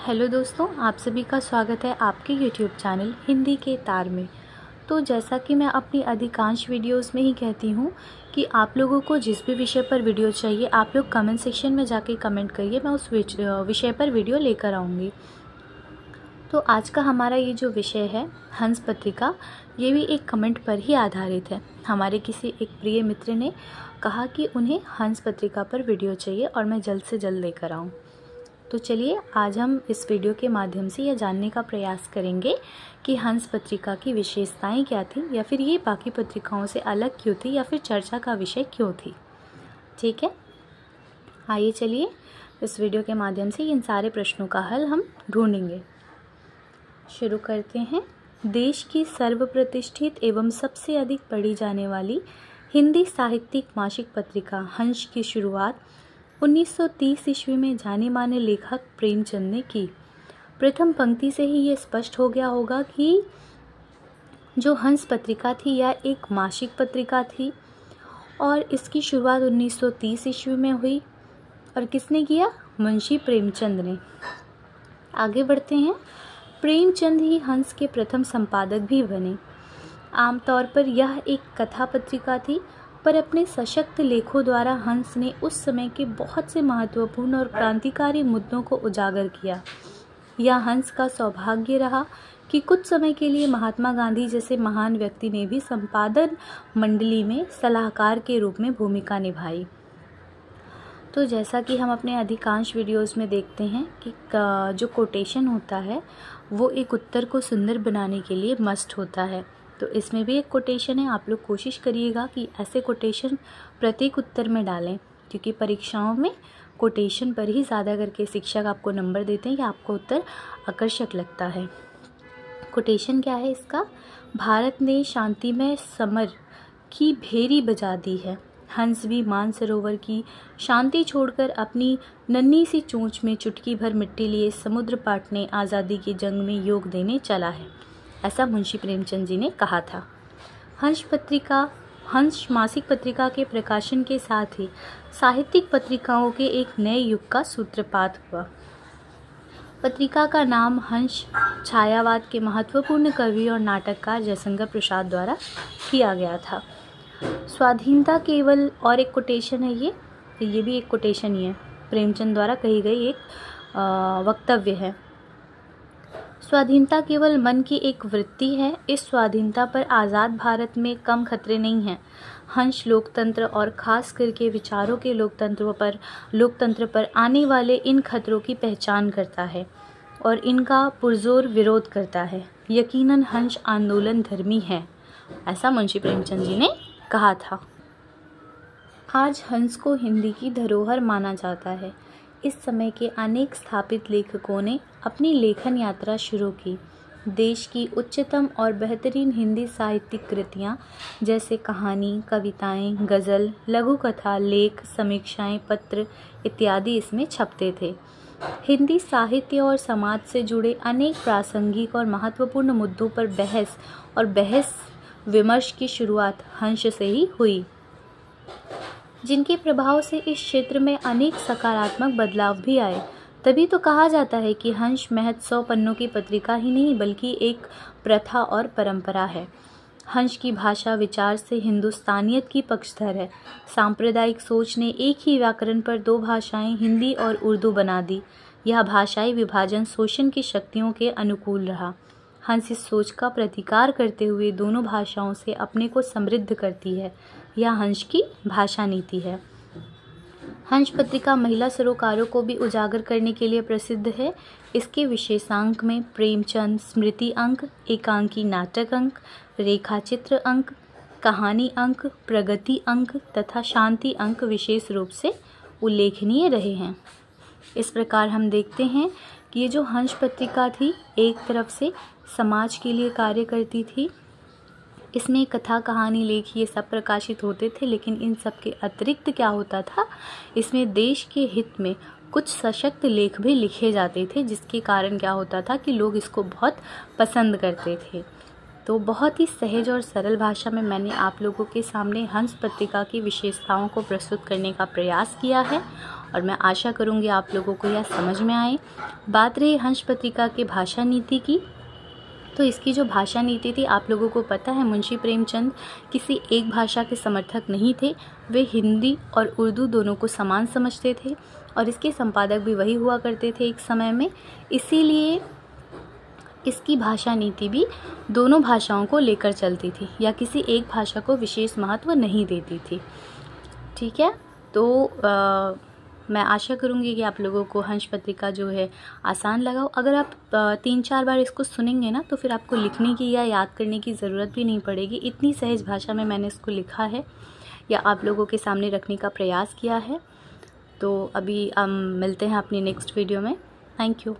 Hello दोस्तों, आप सभी का स्वागत है आपके YouTube चैनल हिंदी के तार में। तो जैसा कि मैं अपनी अधिकांश वीडियोस में ही कहती हूँ कि आप लोगों को जिस भी विषय पर वीडियो चाहिए आप लोग कमेंट सेक्शन में जाके कमेंट करिए, मैं उस विषय पर वीडियो लेकर आऊँगी। तो आज का हमारा ये जो विषय है हंस पत्रिका, ये भी एक कमेंट पर ही आधारित है। हमारे किसी एक प्रिय मित्र ने कहा कि उन्हें हंस पत्रिका पर वीडियो चाहिए और मैं जल्द से जल्द लेकर आऊँ। तो चलिए आज हम इस वीडियो के माध्यम से यह जानने का प्रयास करेंगे कि हंस पत्रिका की विशेषताएं क्या थी, या फिर ये बाकी पत्रिकाओं से अलग क्यों थी, या फिर चर्चा का विषय क्यों थी। ठीक है, आइए चलिए इस वीडियो के माध्यम से इन सारे प्रश्नों का हल हम ढूंढेंगे। शुरू करते हैं। देश की सर्वप्रतिष्ठित एवं सबसे अधिक पढ़ी जाने वाली हिंदी साहित्यिक मासिक पत्रिका हंस की शुरुआत 1930 ईस्वी में जाने माने लेखक प्रेमचंद ने की। प्रथम पंक्ति से ही ये स्पष्ट हो गया होगा कि जो हंस पत्रिका थी यह एक मासिक पत्रिका थी और इसकी शुरुआत 1930 ईस्वी में हुई। और किसने किया? मुंशी प्रेमचंद ने। आगे बढ़ते हैं। प्रेमचंद ही हंस के प्रथम संपादक भी बने। आमतौर पर यह एक कथा पत्रिका थी, पर अपने सशक्त लेखों द्वारा हंस ने उस समय के बहुत से महत्वपूर्ण और क्रांतिकारी मुद्दों को उजागर किया। यह हंस का सौभाग्य रहा कि कुछ समय के लिए महात्मा गांधी जैसे महान व्यक्ति ने भी संपादन मंडली में सलाहकार के रूप में भूमिका निभाई। तो जैसा कि हम अपने अधिकांश वीडियोस में देखते हैं कि जो कोटेशन होता है वो एक उत्तर को सुंदर बनाने के लिए मस्ट होता है। तो इसमें भी एक कोटेशन है। आप लोग कोशिश करिएगा कि ऐसे कोटेशन प्रत्येक उत्तर में डालें, क्योंकि परीक्षाओं में कोटेशन पर ही ज़्यादा करके शिक्षक आपको नंबर देते हैं या आपको उत्तर आकर्षक लगता है। कोटेशन क्या है इसका? भारत ने शांतिमय समर की भेरी बजा दी है। हंस भी मानसरोवर की शांति छोड़कर अपनी नन्ही सी चोंच में चुटकी भर मिट्टी लिए समुद्र पाटने आज़ादी की जंग में योग देने चला है, ऐसा मुंशी प्रेमचंद जी ने कहा था। हंस मासिक पत्रिका के प्रकाशन के साथ ही साहित्यिक पत्रिकाओं के एक नए युग का सूत्रपात हुआ। पत्रिका का नाम हंस छायावाद के महत्वपूर्ण कवि और नाटककार जयशंकर प्रसाद द्वारा किया गया था। स्वाधीनता केवल, और एक कोटेशन है ये भी एक कोटेशन ही है, प्रेमचंद द्वारा कही गई एक वक्तव्य है। स्वाधीनता केवल मन की एक वृत्ति है। इस स्वाधीनता पर आज़ाद भारत में कम खतरे नहीं हैं। हंस लोकतंत्र और खास करके विचारों के लोकतंत्र पर आने वाले इन खतरों की पहचान करता है और इनका पुरजोर विरोध करता है। यकीनन हंस आंदोलन धर्मी है, ऐसा मुंशी प्रेमचंद जी ने कहा था। आज हंस को हिंदी की धरोहर माना जाता है। इस समय के अनेक स्थापित लेखकों ने अपनी लेखन यात्रा शुरू की। देश की उच्चतम और बेहतरीन हिंदी साहित्यिक कृतियाँ जैसे कहानी, कविताएं, गज़ल, लघु कथा, लेख, समीक्षाएं, पत्र इत्यादि इसमें छपते थे। हिंदी साहित्य और समाज से जुड़े अनेक प्रासंगिक और महत्वपूर्ण मुद्दों पर बहस विमर्श की शुरुआत हंस से ही हुई, जिनके प्रभाव से इस क्षेत्र में अनेक सकारात्मक बदलाव भी आए। तभी तो कहा जाता है कि हंस महज 100 पन्नों की पत्रिका ही नहीं बल्कि एक प्रथा और परंपरा है। हंस की भाषा विचार से हिंदुस्तानियत की पक्षधर है। सांप्रदायिक सोच ने एक ही व्याकरण पर 2 भाषाएं हिंदी और उर्दू बना दी। यह भाषाई विभाजन शोषण की शक्तियों के अनुकूल रहा। हंस इस सोच का प्रतिकार करते हुए दोनों भाषाओं से अपने को समृद्ध करती है। यह हंस की भाषा नीति है। हंस पत्रिका महिला सरोकारों को भी उजागर करने के लिए प्रसिद्ध है। इसके विशेषांक में प्रेमचंद स्मृति अंक, एकांकी नाटक अंक, रेखाचित्र अंक, कहानी अंक, प्रगति अंक तथा शांति अंक विशेष रूप से उल्लेखनीय रहे हैं। इस प्रकार हम देखते हैं कि ये जो हंस पत्रिका थी एक तरफ से समाज के लिए कार्य करती थी। इसमें कथा, कहानी, लेख ये सब प्रकाशित होते थे, लेकिन इन सब के अतिरिक्त क्या होता था, इसमें देश के हित में कुछ सशक्त लेख भी लिखे जाते थे, जिसके कारण क्या होता था कि लोग इसको बहुत पसंद करते थे। तो बहुत ही सहज और सरल भाषा में मैंने आप लोगों के सामने हंस पत्रिका की विशेषताओं को प्रस्तुत करने का प्रयास किया है और मैं आशा करूँगी आप लोगों को यह समझ में आए। बात रही हंस पत्रिका के भाषा नीति की, तो इसकी जो भाषा नीति थी, आप लोगों को पता है मुंशी प्रेमचंद किसी एक भाषा के समर्थक नहीं थे। वे हिंदी और उर्दू दोनों को समान समझते थे और इसके संपादक भी वही हुआ करते थे एक समय में। इसीलिए इसकी भाषा नीति भी दोनों भाषाओं को लेकर चलती थी या किसी एक भाषा को विशेष महत्व नहीं देती थी। ठीक है, तो मैं आशा करूँगी कि आप लोगों को हंस पत्रिका जो है आसान लगा हो। अगर आप 3-4 बार इसको सुनेंगे ना, तो फिर आपको लिखने की या याद करने की ज़रूरत भी नहीं पड़ेगी। इतनी सहज भाषा में मैंने इसको लिखा है या आप लोगों के सामने रखने का प्रयास किया है। तो अभी हम मिलते हैं अपनी नेक्स्ट वीडियो में। Thank you.